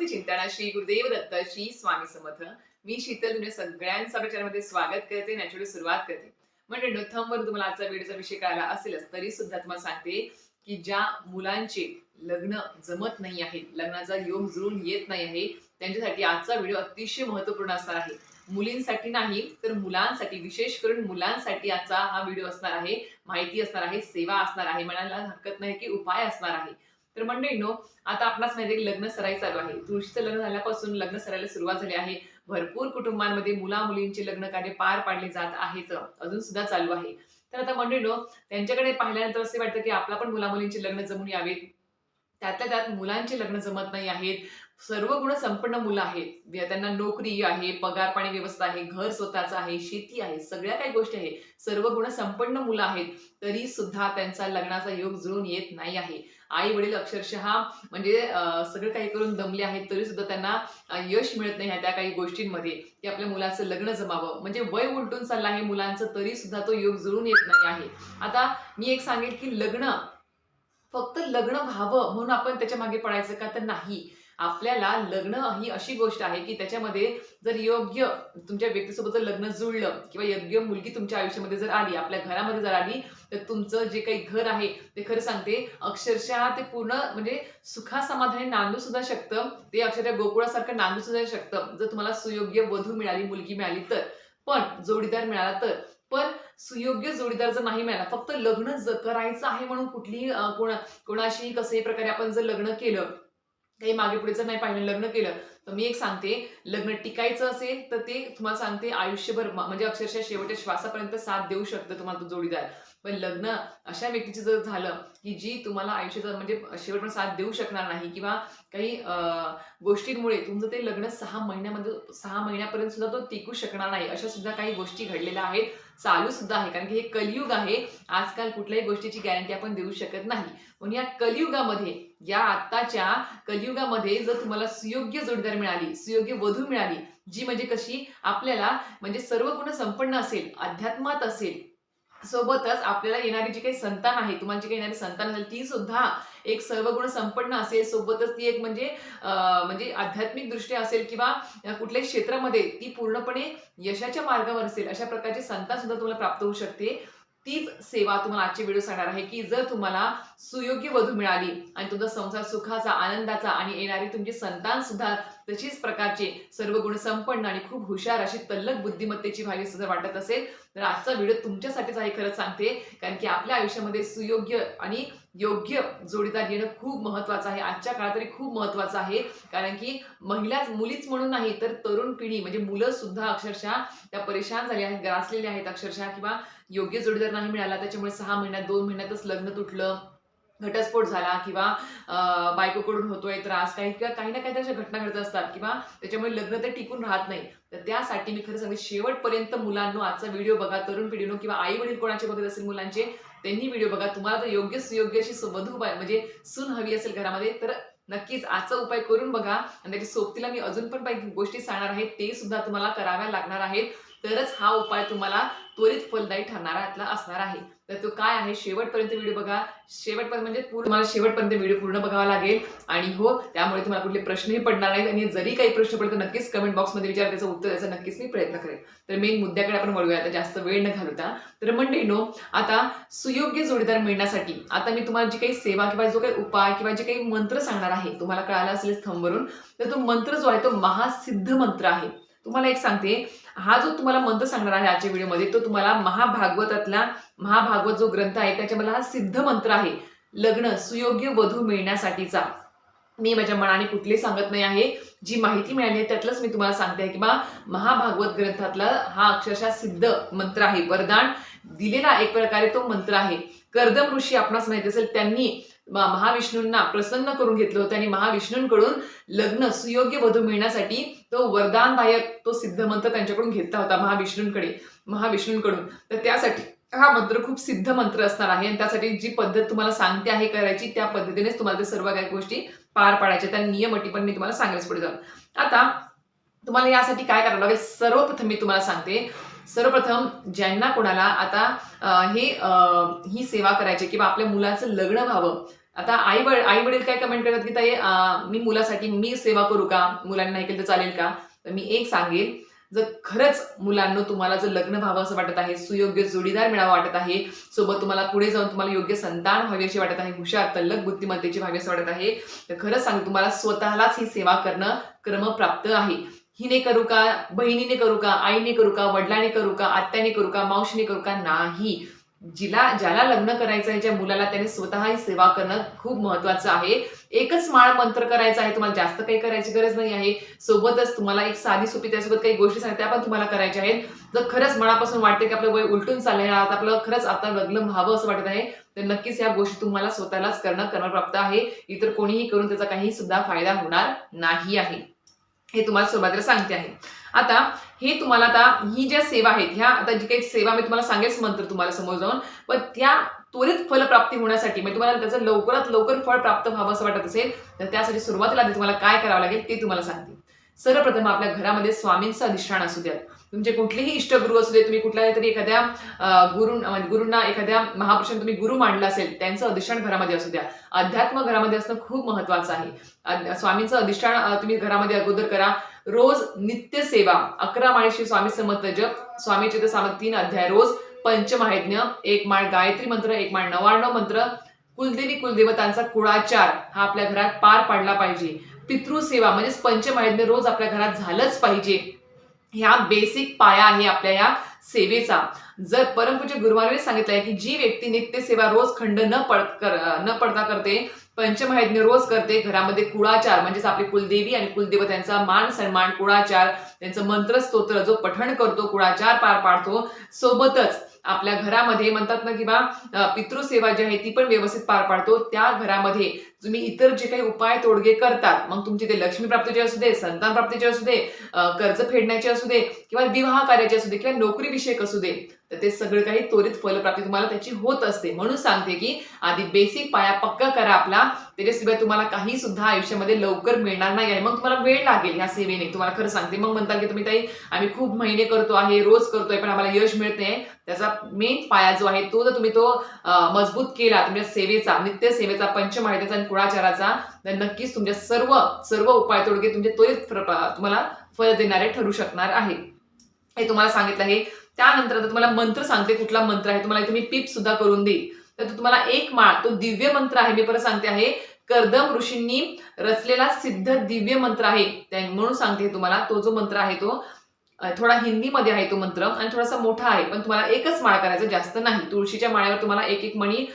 भक्ती चिंतन श्री गुरुदेव दत्त श्री स्वामी समर्थ। मी शीतल तुमच्या सगळ्यांचं आपल्या चॅनलमध्ये स्वागत करते, नॅचरली सुरुवात करते। म्हणजे थंबवर तुम्हाला आजचा व्हिडिओचा विषय कळाला असेलच तरी सुद्धा तुम्हाला सांगते की ज्या मुलांचे लग्न जमत नाही आहे, लग्नाचा योग जुळून येत नाही आहे, त्यांच्यासाठी आजचा व्हिडिओ अतिशय महत्त्वपूर्ण असणार आहे। मुलींसाठी नाही तर मुलांसाठी, विशेष करून मुलांसाठी आजचा हा व्हिडिओ असणार आहे। माहिती असणार आहे, सेवा असणार आहे, म्हणायला हरकत नाही की उपाय असणार आहे। तर मंडळींनो, आता आपणास माहिती आहे की लग्न सराई चालू आहे। तुळशीचं लग्न झाल्यापासून लग्न सराईला सुरुवात झाली आहे। भरपूर कुटुंबांमध्ये मुला मुलींचे लग्न कार्य पार पाडले जात आहेत, अजून सुद्धा चालू आहे। तर आता मंडळींनो, त्यांच्याकडे पाहिल्यानंतर असे वाटतं की आपला पण मुला मुलींचे लग्न जमून यावेत। त्यातल्या त्यात मुलांचे लग्न जमत नाही आहेत। सर्व गुण संपन्न मुलं आहेत, त्यांना नोकरी आहे, पगार पाणी व्यवस्था आहे, घर स्वतःचं आहे, शेती आहे, सगळ्या काही गोष्टी आहे, सर्व गुण संपन्न मुलं आहेत, तरी सुद्धा त्यांचा लग्नाचा योग जुळून येत नाही आहे। आई वडील अक्षरशः म्हणजे सगळं काही करून दमले आहेत, तरी सुद्धा त्यांना यश मिळत नाही त्या काही गोष्टींमध्ये की आपल्या मुलाचं लग्न जमावं। म्हणजे वय उलटून चाललं आहे मुलांचं, तरी सुद्धा तो योग जुळून येत नाही आहे। आता मी एक सांगेल की लग्न फक्त लग्न व्हावं म्हणून आपण त्याच्या मागे पडायचं का, तर नाही। आपल्याला लग्न ही अशी गोष्ट आहे की त्याच्यामध्ये जर योग्य तुमच्या व्यक्तीसोबत जर लग्न जुळलं किंवा योग्य मुलगी तुमच्या आयुष्यामध्ये जर आली, आपल्या घरामध्ये जर आली, तर तुमचं जे काही घर आहे ते खरं सांगते अक्षरशः ते पूर्ण म्हणजे सुखासमाधानी नांदू सुद्धा शकतं। ते अक्षरशः गोकुळासारखं नांदू सुद्धा शकतं जर तुम्हाला सुयोग्य वधू मिळाली, मुलगी मिळाली तर। पण जोडीदार मिळाला तर। पण सुयोग्य जोडीदार जर नाही मिळाला, फक्त लग्न करायचं आहे म्हणून कुठलीही कोणाशी कसल्याही प्रकारे आपण जर लग्न केलं, काही मागे पुढे जर नाही पाहिलं, लग्न केलं, तर मी एक सांगते, लग्न टिकायचं असेल तर ते तुम्हाला सांगते आयुष्यभर म्हणजे अक्षरशः शेवटच्या श्वासापर्यंत साथ देऊ शकतं तुम्हाला तो जोडीदार। पण लग्न अशा व्यक्तीचं जर झालं की जी तुम्हाला आयुष्याचा म्हणजे शेवटपर्यंत साथ देऊ शकणार नाही किंवा काही गोष्टींमुळे तुमचं ते लग्न 6 महिन्यापर्यंत सुद्धा तो टिकू शकणार नाही, अशा सुद्धा काही गोष्टी घडलेल्या आहेत, चालू सुद्धा आहे। कारण की हे कलियुग आहे, आजकाल कुठल्याही गोष्टीची गॅरंटी आपण देऊ शकत नाही। पण या कलियुगामध्ये, या आत्ताच्या कलियुगामध्ये जर तुम्हाला सुयोग्य जोडीदार मिळाली, सुयोग्य वधू मिळाली, जी म्हणजे कशी आपल्याला म्हणजे सर्व गुण संपन्न असेल, अध्यात्मात असेल, सोबतच आपल्याला येणारी जी काही संतान आहे, तुम्हाला जी काही येणारी संतान असेल ती सुद्धा एक सर्व गुण संपन्न असेल, सोबतच ती एक म्हणजे आध्यात्मिक दृष्ट्या असेल किंवा कुठल्याही क्षेत्रामध्ये ती पूर्णपणे यशाच्या मार्गावर असेल, अशा प्रकारची संतान सुद्धा तुम्हाला प्राप्त होऊ शकते। तीच सेवा तुम्हाला आजच्या व्हिडिओ सांगणार आहे की जर तुम्हाला सुयोग्य वधू मिळाली आणि तुमचा संसार सुखाचा, आनंदाचा आणि येणारी तुमची संतान सुद्धा तशीच प्रकारचे सर्व गुण संपन्न आणि खूप हुशार अशी तल्लख बुद्धिमत्तेची व्हावी असं जर वाटत असेल, तर आजचा व्हिडिओ तुमच्यासाठीच आहे खरंच सांगते। कारण की आपल्या आयुष्यामध्ये सुयोग्य आणि योग्य जोडीदार येणं खूप महत्त्वाचं आहे, आजच्या काळात तरी खूप महत्त्वाचं आहे। कारण की मुलीच म्हणून नाही तर तरुण पिढी म्हणजे मुलं सुद्धा अक्षरशः त्या परेशान झाले आहेत, ग्रासलेले आहेत अक्षरशः, किंवा योग्य जोडीदार नाही मिळाला त्याच्यामुळे 6 महिन्यात, 2 महिन्यातच लग्न तुटलं, घटस्फोट झाला किंवा बायकोकडून होतोय त्रास, काही ना काही अशा घटना घडत असतात किंवा त्याच्यामुळे लग्न ते टिकून राहत नाही। तर त्यासाठी मी खरं सांगते, शेवटपर्यंत मुलांनो आजचा व्हिडिओ बघा, तरुण पिढीनो किंवा आई वडील कोणाचे बघत असेल मुलांचे, त्यांनी व्हिडिओ बघा। तुम्हाला जर योग्य सुयोग्य अशी वधू म्हणजे सून हवी असेल घरामध्ये, तर नक्कीच आजचा उपाय करून बघा। आणि त्याच्या सोबतीला मी अजून पण काही गोष्टी सांगणार आहे, ते सुद्धा तुम्हाला कराव्या लागणार आहेत, तरच हा उपाय तुम्हाला त्वरित फलदायी ठरणारा असणार आहे। तर तो काय आहे, शेवटपर्यंत व्हिडिओ बघा। शेवटपर्यंत म्हणजे तुम्हाला शेवटपर्यंत व्हिडिओ पूर्ण बघावा लागेल। आणि हो, त्यामुळे तुम्हाला कुठले प्रश्नही पडणार नाहीत, आणि जरी काही प्रश्न पडले तर नक्कीच कमेंट बॉक्समध्ये विचारा, त्याचं उत्तर द्यायचा नक्कीच मी प्रयत्न करेन। तर मेन मुद्द्याकडे आपण वळूया आता, जास्त वेळ न घालवता। तर मंडळींनो, आता सुयोग्य जोडीदार मिळण्यासाठी आता मी तुम्हाला जी काही सेवा किंवा जो काही उपाय किंवा जे काही मंत्र सांगणार आहे, तुम्हाला कळाला असेल थंबवरून, तर तो मंत्र जो आहे तो महासिद्ध मंत्र आहे। तुम्हाला एक सांगते, हा जो तुम्हाला मंत्र सांगणार आहे आजच्या व्हिडिओमध्ये, तो तुम्हाला महाभागवत जो ग्रंथ आहे त्याच्यामध्ये हा सिद्ध मंत्र आहे, लग्न सुयोग्य वधू मिळण्यासाठीचा। मी माझ्या मनाने कुठलेही सांगत नाही आहे, जी माहिती मिळाली आहे त्यातलंच मी तुम्हाला सांगते की महाभागवत ग्रंथातला हा अक्षरशः सिद्ध मंत्र आहे, वरदान दिलेला एक प्रकारे तो मंत्र आहे। कर्दम ऋषी आपणास माहिती असेल, त्यांनी महाविष्णूंना प्रसन्न करून घेतलं होतं आणि महाविष्णूंकडून लग्न सुयोग्य वधू मिळण्यासाठी तो वरदानदायक तो सिद्ध मंत्र त्यांच्याकडून घेतला होता महाविष्णूंकडून। तर त्यासाठी हा मंत्र खूप सिद्ध मंत्र असणार आहे, आणि त्यासाठी जी पद्धत तुम्हाला सांगते आहे करायची, त्या पद्धतीनेच तुम्हाला सर्व काही गोष्टी पार पाडायच्या, त्या नियम अटी पण मी तुम्हाला सांगेलच पुढे जाऊन। आता तुम्हाला यासाठी काय करावं लागेल, सर्वप्रथम मी तुम्हाला सांगते, सर्वप्रथम ज्यांना कोणाला आता ही सेवा करायची किंवा आपल्या मुलाचं लग्न व्हावं, आता आई वडील काय कमेंट करतात की ताई मी मुलासाठी मी सेवा करू का, मुलांनी नाही केलं तर चालेल का? तर मी एक सांगेल, जर खरंच मुलांनो तुम्हाला जर लग्न व्हावं असं वाटत आहे, सुयोग्य जोडीदार मिळावा वाटत आहे, सोबत तुम्हाला पुढे जाऊन तुम्हाला योग्य संतान व्हावी अशी वाटत आहे, हुशार तल्लख बुद्धिमत्तेची व्हावी असं वाटत आहे, तर खरंच सांगते तुम्हाला स्वतःलाच ही सेवा करणं क्रमप्राप्त आहे. हिने करू का, बहिणीने करू का, आईने करू का, वडिलांनी करू का, आत्याने करू का, मावशीने करू का? नाही. ज्याला लग्न करायचं आहे, ज्या मुलाला त्याने स्वतः ही सेवा करणं खूप महत्वाचं आहे. एकच माळ मंत्र करायचा आहे, तुम्हाला जास्त काही करायची गरज नाही आहे. सोबतच तुम्हाला एक साधी सोपी त्यासोबत काही गोष्टी सांगितल्या त्या पण तुम्हाला करायच्या आहेत. जर खरंच मनापासून वाटते की आपलं वय उलटून चाललंय, आता आपलं खरंच आता लग्न व्हावं असं वाटत आहे, तर नक्कीच या गोष्टी तुम्हाला स्वतःलाच करणं क्रमप्राप्त आहे. इतर कोणीही करून त्याचा काही सुद्धा फायदा होणार नाही आहे. हे तुम्हाला सुरुवातीला सांगते आहे. आता हे तुम्हाला आता ही ज्या सेवा आहेत, ह्या आता जी काही सेवा मी तुम्हाला सांगेच मंत्र तुम्हाला समोर जाऊन, पण त्या त्वरित फलप्राप्ती होण्यासाठी म्हणजे तुम्हाला त्याचं लवकरात लवकर फळ प्राप्त व्हावं असं वाटत असेल, तर त्यासाठी सुरुवातीला आधी तुम्हाला काय करावं लागेल ते तुम्हाला सांगते. सर्वप्रथम आपल्या घरामध्ये स्वामींचं अधिष्ठान असू द्या. तुमचे कुठलेही इष्टगुरु असू दे, तुम्ही कुठल्याही तरी एखाद्या गुरूंना एखाद्या महापुरुषांना तुम्ही गुरु मांडला असेल, त्यांचं अधिष्ठान घरामध्ये असू द्या. अध्यात्म घरामध्ये असणं खूप महत्वाचं आहे. स्वामींचं अधिष्ठान तुम्ही घरामध्ये अगोदर करा. रोज नित्य सेवा 11 माळी श्री स्वामी समर्थ जप, स्वामी चरित्र 3 अध्याय रोज, पंचमहायज्ञ, 1 माळ गायत्री मंत्र, 1 माळ 99 मंत्र, कुलदेवी कुलदेवतांचा कुळाचार हा आपल्या घरात पार पाडला पाहिजे. पितृसेवा म्हणजे पंचमहायज्ञ रोज आपल्या घरात झालंच पाहिजे. ह्या बेसिक पाया आहे आपल्या या सेवेचा. जर परमपूज्य गुरुमानवांनी सांगितलंय की जी व्यक्ती नित्य सेवा रोज खंड न पडता करते, पंचमहायज्ञ रोज करते, घरामध्ये कुळाचार म्हणजेच आपली कुलदेवी आणि कुलदेवतांचा मान सन्मान, कुळाचार, त्यांचं मंत्र स्तोत्र जो पठण करतो, कुळाचार पार पाडतो, सोबतच आपल्या घरामध्ये म्हणतात ना किंवा पितृसेवा जी आहे ती पण व्यवस्थित पार पाडतो, त्या घरामध्ये तुम्ही इतर जे काही उपाय तोडगे करतात, मग तुमचे ते लक्ष्मी प्राप्तीचे असू दे, संतान प्राप्तीचे असू दे, कर्ज फेडण्याचे असू दे किंवा विवाह कार्याचे असू दे किंवा नोकरी विषयक असू दे, तर ते सगळं काही त्वरित फलप्राप्ती तुम्हाला त्याची होत असते. म्हणून सांगते की आधी बेसिक पाया पक्का करा आपला, त्याच्याशिवाय तुम्हाला काही सुद्धा आयुष्यामध्ये लवकर मिळणार नाही आहे. मग तुम्हाला वेळ लागेल ह्या सेवेने, तुम्हाला खरं सांगते. मग म्हणताल की तुम्ही ताई आम्ही खूप महिने करतो आहे, रोज करतोय, पण आम्हाला यश मिळत नाही. त्याचा मेन पाया जो आहे तो जर तुम्ही मजबूत केला तुमच्या सेवेचा, नित्य सेवेचा, पंचमहायज्ञाचा आणि कुळाचाराचा, तर नक्कीच तुमच्या सर्व उपाय तोडगे तुमचे त्वरित तुम्हाला फळ देणारे ठरू शकणार आहे. हे तुम्हाला सांगितलं आहे. त्यानंतर तुम्हाला मंत्र सांगते, कुठला मंत्र आहे तुम्हाला इथे मी टिप सुद्धा करून देईल. तर तुम्हाला एक माळ, तो दिव्य मंत्र आहे, मी परत सांगते आहे, कर्दम ऋषींनी रचलेला सिद्ध दिव्य मंत्र आहे, म्हणून सांगते तुम्हाला. तो जो मंत्र आहे तो थोडा हिंदीमध्ये आहे तो मंत्र आणि थोडासा मोठा आहे, पण तुम्हाला एकच माळ करायचा, जास्त नाही. तुळशीच्या माळ्यावर तुम्हाला एक एक मणी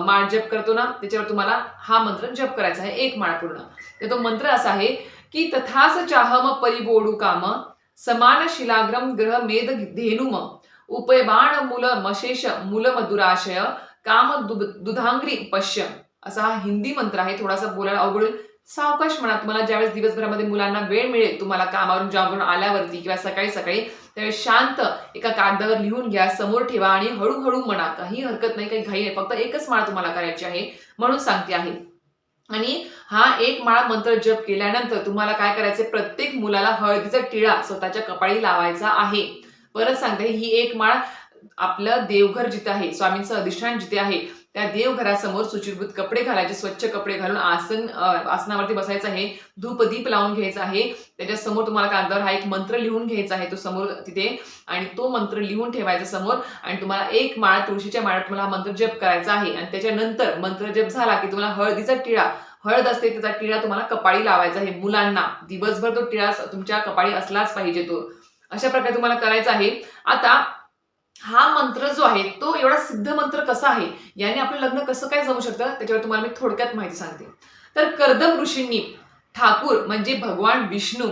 माळ जप करतो ना, त्याच्यावर तुम्हाला हा मंत्र जप करायचा आहे, एक माळ पूर्ण. तर तो मंत्र असा आहे की तथास चाहम परिबोडू काम, समान शिलाग्रम ग्रह मेद धेनुम, उपयबाण मूल मशेष मूल मधुराशय, काम दुधांग्री पश्य. असा हा हिंदी मंत्र आहे. थोडासा बोलायला अवघड, सावकाश म्हणा. तुम्हाला ज्यावेळेस दिवसभरामध्ये मुलांना वेळ मिळेल, तुम्हाला कामावरून जॉबवरून आल्यावरती किंवा सकाळी त्यावेळेस शांत एका कागदावर लिहून घ्या, समोर ठेवा आणि हळूहळू म्हणा. काही हरकत नाही, काही घाई नाही, फक्त एकच माळ तुम्हाला करायची आहे, म्हणून सांगते आहे. आणि हा एक माळ मंत्र जप केल्यानंतर तुम्हाला काय करायचं, प्रत्येक मुलाला हळदीचा टिळा स्वतःच्या कपाळी लावायचा आहे. परत सांगते, ही एक माळ आपलं देवघर जिथे आहे, स्वामींचं अधिष्ठान जिथे आहे, त्या देवघरासमोर सुचिरभूत कपडे घालायचे, स्वच्छ कपडे घालून आसनावरती बसायचं आहे, धूप दीप लावून घ्यायचा आहे. त्याच्या समोर तुम्हाला कागदावर हा एक मंत्र लिहून घ्यायचा आहे, तो समोर तिथे, आणि तो मंत्र लिहून ठेवायचा समोर. आणि तुम्हाला एक माळ, तुळशीच्या माळात तुम्हाला हा मंत्र जप करायचा आहे. आणि त्याच्यानंतर मंत्र जप झाला की तुम्हाला हळदीचा टिळा, हळद असते त्याचा टिळा तुम्हाला कपाळी लावायचा आहे. मुलांना दिवसभर तो टिळा तुमच्या कपाळी असलाच पाहिजे तो. अशा प्रकारे तुम्हाला करायचा आहे. आता हा मंत्र जो आहे तो एवढा सिद्ध मंत्र कसा आहे, याने आपलं लग्न कसं काय जमू शकतं, त्याच्यावर तुम्हाला मी थोडक्यात माहिती सांगते. तर कर्दम ऋषींनी ठाकूर म्हणजे भगवान विष्णू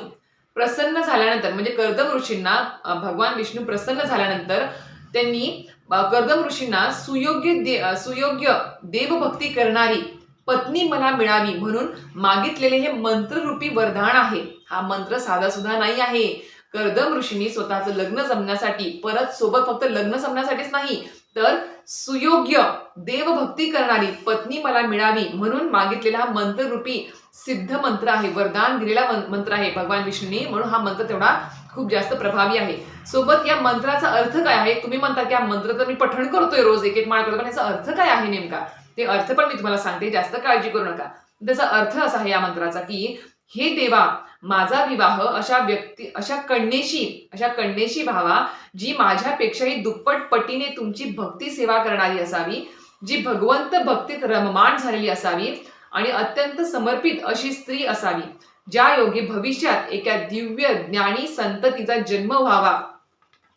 प्रसन्न झाल्यानंतर, म्हणजे कर्दम ऋषींना भगवान विष्णू प्रसन्न झाल्यानंतर त्यांनी कर्दम ऋषींना सुयोग्य देवभक्ती करणारी पत्नी मला मिळावी म्हणून मागितलेले हे मंत्ररूपी वरदान आहे. हा मंत्र साधा सुद्धा नाही आहे. कर्दम ऋषींनी स्वतःचं लग्न जमण्यासाठी, परत सोबत फक्त लग्न जमण्यासाठीच नाही, तर सुयोग्य देवभक्ती करणारी पत्नी मला मिळावी म्हणून मागितलेला हा मंत्ररूपी सिद्ध मंत्र आहे, वरदान दिलेला मंत्र आहे भगवान विष्णूंनी, म्हणून हा मंत्र तेवढा खूप जास्त प्रभावी आहे. सोबत या मंत्राचा अर्थ काय आहे, तुम्ही म्हणता की हा मंत्र तर मी पठण करतोय रोज, एक एक माळ करतो, पण याचा अर्थ काय आहे नेमका, ते अर्थ पण मी तुम्हाला सांगते, जास्त काळजी करू नका. त्याचा अर्थ असा आहे या मंत्राचा, की हे देवा, माझा विवाह अशा कन्येशी व्हावा, जी माझ्यापेक्षाही दुप्पट पटीने तुमची भक्ती सेवा करणारी असावी, जी भगवंत भक्तीत रममाण झालेली असावी आणि अत्यंत समर्पित अशी स्त्री असावी, ज्या योगे भविष्यात एका दिव्य ज्ञानी संततीचा जन्म व्हावा.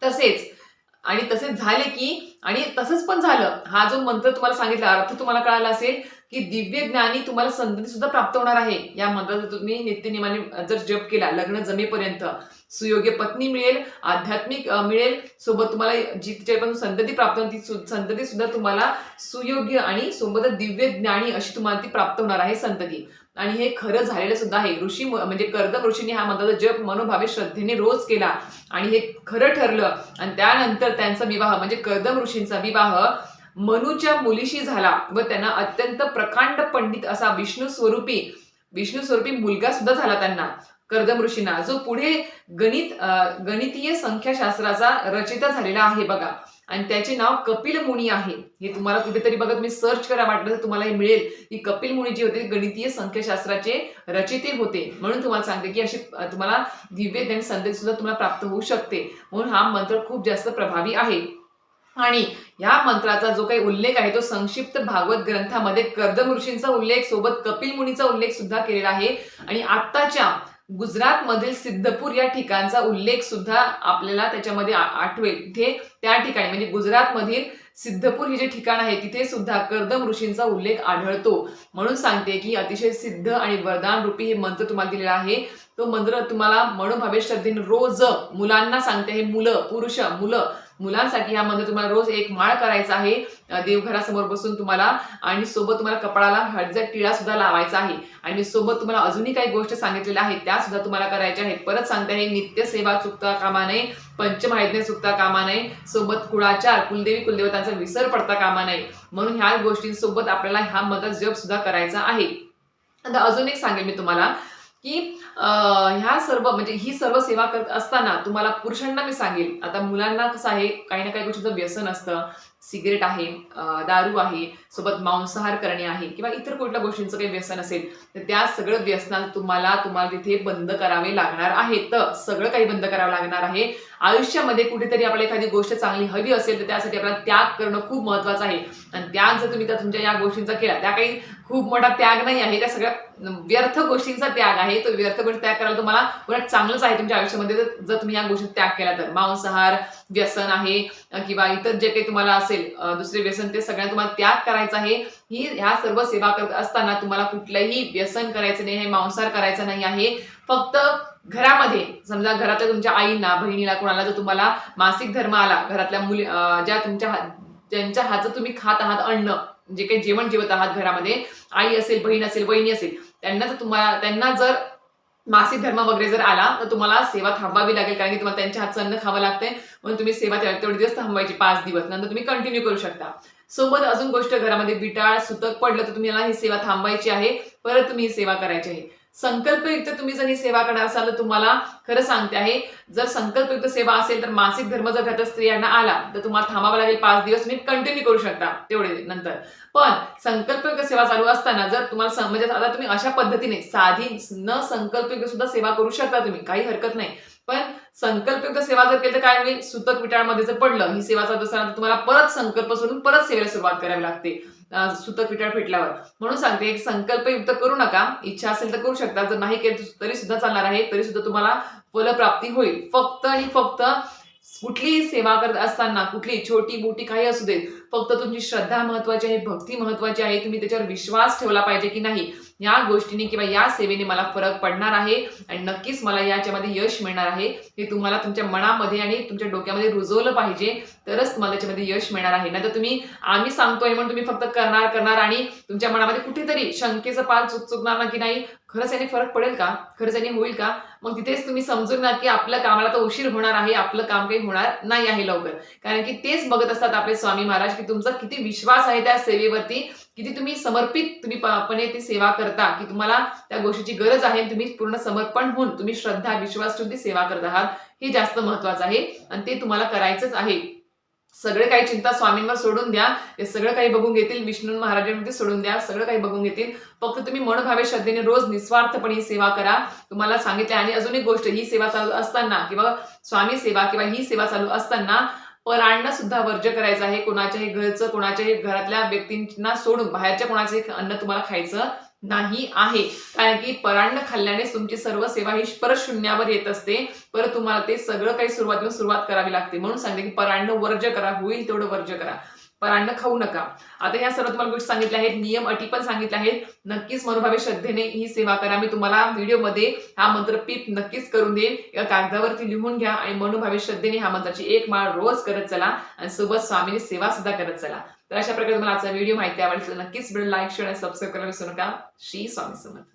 तसेच झाले की आणि तसंच पण झालं. हा जो मंत्र तुम्हाला सांगितला अर्थ तुम्हाला कळाला असेल, की दिव्य ज्ञानी तुम्हाला संतती सुद्धा प्राप्त होणार आहे. या मंत्राचा तुम्ही नित्यनेमाने जर जप केला लग्न जमेपर्यंत, सुयोग्य पत्नी मिळेल, आध्यात्मिक मिळेल, सोबत तुम्हाला जी तिच्यापासून संतती प्राप्त होईल ती संतती सुद्धा तुम्हाला सुयोग्य आणि सोबत दिव्य ज्ञानी अशी तुम्हाला ती प्राप्त होणार आहे संतती. आणि हे खरं झालेलं सुद्धा आहे. म्हणजे कर्दम ऋषींनी हा मंत्राचा जप मनोभावे श्रद्धेने रोज केला आणि हे खरं ठरलं. आणि त्यानंतर त्यांचा विवाह म्हणजे कर्दम ऋषींचा विवाह मनूच्या मुलीशी झाला व त्यांना अत्यंत प्रकांड पंडित असा विष्णू स्वरूपी मुलगा सुद्धा झाला त्यांना, कर्दम ऋषींना, जो पुढे गणितीय संख्याशास्त्राचा रचयिता झालेला आहे बघा. आणि त्याचे नाव कपिल मुनी आहे. हे तुम्हाला कुठेतरी बघा, तुम्ही सर्च करा, वाटलं तर तुम्हाला हे मिळेल की कपिल मुनी जे होते गणितीय संख्याशास्त्राचे रचयिते होते. म्हणून तुम्हाला सांगते की अशी तुम्हाला दिव्य ज्ञान संतती सुद्धा तुम्हाला प्राप्त होऊ शकते. म्हणून हा मंत्र खूप जास्त प्रभावी आहे. आणि या मंत्राचा जो काही उल्लेख आहे तो संक्षिप्त भागवत ग्रंथामध्ये कर्दम ऋषींचा उल्लेख सोबत कपिल मुनीचा उल्लेख सुद्धा केलेला आहे. आणि आत्ताच्या गुजरात मधील सिद्धपूर या ठिकाणचा उल्लेख सुद्धा आपल्याला त्याच्यामध्ये आठवेल. तिथे त्या ठिकाणी म्हणजे गुजरात मधील सिद्धपूर हे जे ठिकाण आहे तिथे सुद्धा कर्दम ऋषींचा उल्लेख आढळतो. म्हणून सांगते की अतिशय सिद्ध आणि वरदान रूपी हे मंत्र तुम्हाला दिलेला आहे. तो मंत्र तुम्हाला मनोभावे श्रद्धेने रोज, मुलांना सांगते, हे मुलांसाठी हा मंत्र तुम्हाला रोज एक माळ करायचा आहे देवघरासमोर बसून तुम्हाला. आणि सोबत तुम्हाला कपाळाला हळदीचा टिळा सुद्धा लावायचा आहे. आणि सोबत तुम्हाला अजूनही काही गोष्टी सांगितलेल्या आहेत त्या सुद्धा तुम्हाला करायच्या आहेत. परत सांगते आहे, नित्य सेवा चुकता कामा नये, पंचमहायज्ञ चुकता कामा नये, सोबत कुळाचार, कुलदेवी कुलदेवतांचा विसर पडता कामा नये. म्हणून ह्या गोष्टींसोबत आपल्याला हा मंत्र जप सुद्धा करायचा आहे. आता अजून एक सांगेल मी तुम्हाला की ह्या सर्व म्हणजे ही सर्व सेवा करत असताना तुम्हाला पुरुषांना मी सांगेल, आता मुलांना कसं आहे, काही ना काही गोष्टीचं व्यसन असतं, सिगरेट आहे, दारू आहे, सोबत मांसाहार करणे आहे किंवा इतर कुठल्या गोष्टींचं काही व्यसन असेल तर त्या सगळं व्यसना तुम्हाला तिथे बंद करावे लागणार आहे. तर सगळं काही बंद करावं लागणार आहे. आयुष्यामध्ये कुठेतरी आपल्याला एखादी गोष्ट चांगली हवी असेल तर त्यासाठी आपल्याला त्याग करणं खूप महत्वाचं आहे. आणि त्याग जर तुम्ही तुमच्या या गोष्टींचा केला, त्या काही खूप मोठा त्याग नाही आहे, त्या सगळ्या व्यर्थ गोष्टींचा त्याग आहे. तो व्यर्थ गोष्टी त्याग करायला तुम्हाला उलट चांगलंच आहे तुमच्या आयुष्यामध्ये जर तुम्ही या गोष्टी त्याग केला तर. मांसाहार व्यसन आहे किंवा इतर जे काही तुम्हाला असेल दुसरे व्यसन, ते सगळ्यांना तुम्हाला त्याग करायचा आहे. ह्या सर्व सेवा करत असताना तुम्हाला कुठलंही व्यसन करायचं नाही आहे, मांसाहार करायचा नाही आहे. फक्त घरामध्ये समजा घरातल्या तुमच्या आईंना, बहिणीला, कोणाला जर तुम्हाला मासिक धर्म आला, घरातल्या मुली ज्या ज्यांच्या हातचं तुम्ही खात आहात अन्न, जे काही जेवण जेवत आहात घरामध्ये, आई असेल, बहीण असेल, वहिनी असेल, त्यांना जर मासिक धर्म वगैरे जर आला तर तुम्हाला सेवा थांबावी लागेल. कारण की तुम्हाला त्यांच्या हातचं अन्न खावं लागतंय. म्हणून तुम्ही सेवा तेवढे दिवस थांबवायची, 5 दिवस, नंतर तुम्ही कंटिन्यू करू शकता. सोबत अजून गोष्ट, घरामध्ये बिटाळ सुतक पडलं तर तुम्हाला ही सेवा थांबायची आहे, परत तुम्ही ही सेवा करायची आहे. संकल्पयुक्त तुम्ही जर ही सेवा करणार असाल तर तुम्हाला खरं सांगते आहे, जर संकल्पयुक्त सेवा असेल तर मासिक धर्म जर घरात स्त्रियांना आला तर तुम्हाला थांबावं लागेल 5 दिवस, तुम्ही कंटिन्यू करू शकता तेवढे नंतर. पण संकल्पयुक्त सेवा चालू असताना जर तुम्हाला म्हणजे आता तुम्ही अशा पद्धतीने साधी न संकल्पयुक्त सुद्धा सेवा करू शकता तुम्ही, काही हरकत नाही. पण संकल्पयुक्त सेवा जर केली तर काय होईल, सुतक विटाळमध्ये जर पडलं ही सेवा चालू असताना तुम्हाला परत संकल्प सोडून परत सेवेला सुरुवात करावी लागते सुतक विटाळ फेटल्यावर. म्हणून सांगते, एक संकल्पयुक्त करू नका. इच्छा असेल तर करू शकता, जर नाही केलं तरी सुद्धा चालणार आहे, तरी सुद्धा तुम्हाला फलप्राप्ती होईल. फक्त आणि फक्त कुठलीही सेवा करत असताना, कुठली छोटी मोठी काही असू देत, फक्त तुमची श्रद्धा महत्वाची आहे, भक्ती महत्वाची आहे. तुम्ही त्याच्यावर विश्वास ठेवला पाहिजे की नाही या गोष्टीने किंवा या सेवेने मला फरक पडणार आहे आणि नक्कीच मला याच्यामध्ये यश मिळणार आहे, हे तुम्हाला तुमच्या मनामध्ये आणि तुमच्या डोक्यामध्ये रुजवलं पाहिजे, तरच तुम्हाला त्याच्यामध्ये यश मिळणार आहे. नाहीतर तुम्ही आम्ही सांगतोय म्हणून तुम्ही फक्त करणार आणि तुमच्या मनामध्ये कुठेतरी शंकेचं पाल चुकणार ना की नाही, खरंच याने फरक पडेल का, खरंच याने होईल का, मग तिथेच तुम्ही समजून ना की आपल्या कामाला तर उशीर होणार आहे, आपलं काम काही होणार नाही आहे लवकर. कारण की तेच बघत असतात आपले स्वामी महाराज की तुमचा किती विश्वास आहे त्या सेवेवरती, किती तुम्ही समर्पित पणे ती सेवा करता, की तुम्हाला त्या गोष्टीची गरज आहे, तुम्ही पूर्ण समर्पण होऊन तुम्ही श्रद्धा विश्वास ठेवून ती सेवा करत आहात. हे जास्त महत्वाचं आहे आणि ते तुम्हाला करायचंच आहे. सगळे काही चिंता स्वामींवर सोडून द्या. ते सगळं काही बघून घेतील. विष्णू महाराजांमध्ये सोडून द्या. सगळं काही बघून घेतील. फक्त तुम्ही मनोभावे श्रद्धेने रोज निस्वार्थपणे ही सेवा करा. तुम्हाला सांगितले. आणि अजून एक गोष्ट, ही सेवा चालू असताना किंवा स्वामी सेवा किंवा ही सेवा चालू असताना परान्न सुद्धा वर्ज्य करायचं आहे. कोणाच्याही घरचं, कोणाच्याही घरातल्या व्यक्तींना सोडून बाहेरच्या कोणाचंही अन्न तुम्हाला खायचं नाही आहे. कारण की परान्न खाल्ल्यानेच तुमची सर्व सेवा ही परत शून्यावर येत असते. परत तुम्हाला ते सगळं काही सुरुवातीला सुरुवात करावी लागते. म्हणून सांगते की परान्न वर्ज्य करा. होईल तेवढं वर्ज्य करा. परान्न खाऊ नका. आता ह्या सर्व तुम्हाला गोष्टी सांगितल्या आहेत. नियम अटी पण सांगितल्या आहेत. नक्कीच मनोभावे श्रद्धेने ही सेवा करा. मी तुम्हाला व्हिडिओमध्ये हा मंत्र पीप नक्कीच करून देईन. या कागदावरती लिहून घ्या आणि मनोभावे श्रद्धेने ह्या मंत्राची एक माळ रोज करत चला आणि सोबत स्वामींची सेवा सुद्धा करत चला. तर अशा प्रकारे तुम्हाला आजचा व्हिडिओ माहिती आवडली तर नक्कीच व्हिडिओ लाईक, शेअर आणि सबस्क्राईब करायला विसरू नका. श्री स्वामी समर्थ.